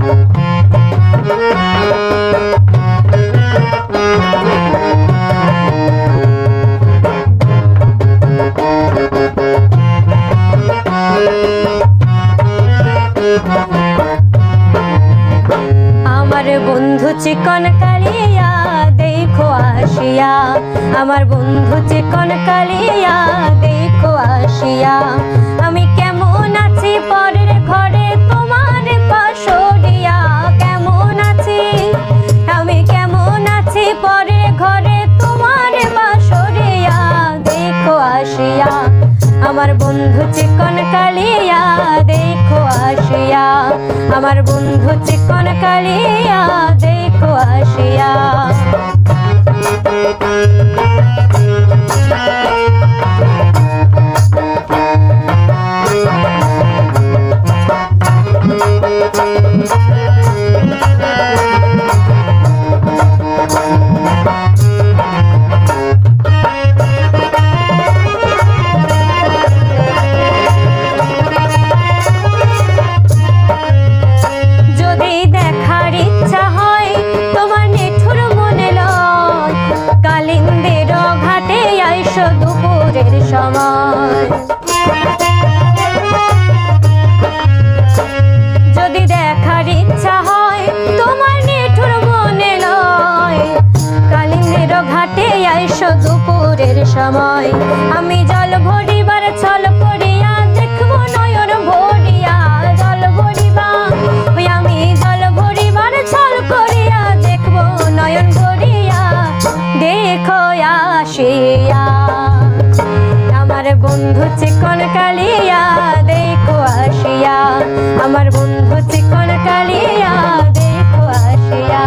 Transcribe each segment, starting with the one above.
আমার বন্ধু চিকন কালিয়া দেখো আসিয়া, আমার বন্ধু চিকন কালিয়া দেখো আসিয়া। আমি কেমন আছি পরের ঘরে তোমার পাশরিয়া, কেমন আছি আমি কেমন আছি পরের ঘরে তোমার পাশরিয়া দেখো আসিয়া। আমার বন্ধু চিকন কালিয়া দেখো আসিয়া, আমার বন্ধু চিকন কালিয়া দেখো আসিয়া। যদি দেখার ইচ্ছা হয় তোমার নিঠুর মনে লয়, কালিন্দের ঘাটে আইসো দুপুরের সময়। যদি দেখার ইচ্ছা হয় তোমার নিঠুর মনে লয়, কালিন্দের ঘাটে আইসো দুপুরের সময়। আমি জল ভরিবার ছল করিয়া দেখবো নয়ন ভরিয়া, জল ভরিবা ওই আমি জল ভরিবার ছল করিয়া দেখবো নয়ন ভরিয়া দেখো আসিয়া। আমার বন্ধু চিকন কালিয়া দেখো আসিয়া, আমার বন্ধু চিকন কালিয়া দেখো আসিয়া।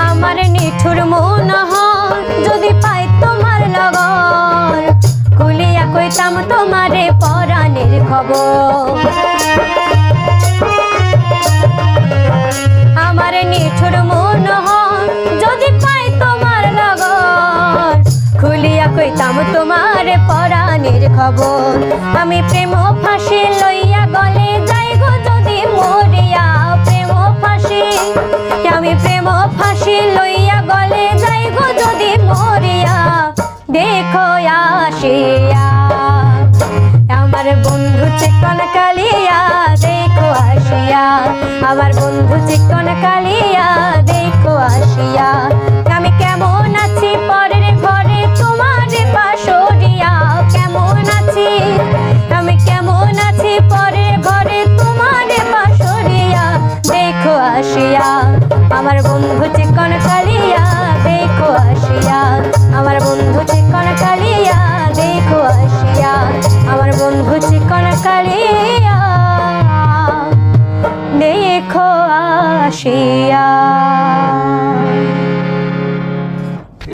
আমার নিঠুর মন যদি পাই তোমার লগর, খুলিয়া কইতাম তোমারে পরাণের খবর। আমার নিঠুর মন যদি পাই তোমার লগর, খুলিয়া কইতাম তোমারে পরাণের খবর। আমি প্রেম ফাঁসি লইয়া গলে যাই গো যদি মরিয়া, প্রেম ফাঁসি আমি প্রেম ফাঁসি লইয়া গলে যাই গো যদি মরিয়া দেখো আসিয়া। আমার বন্ধু চিকন কালিয়া দেখো আসিয়া, আমার বন্ধু চিকন কালিয়া দেখো আসিয়া।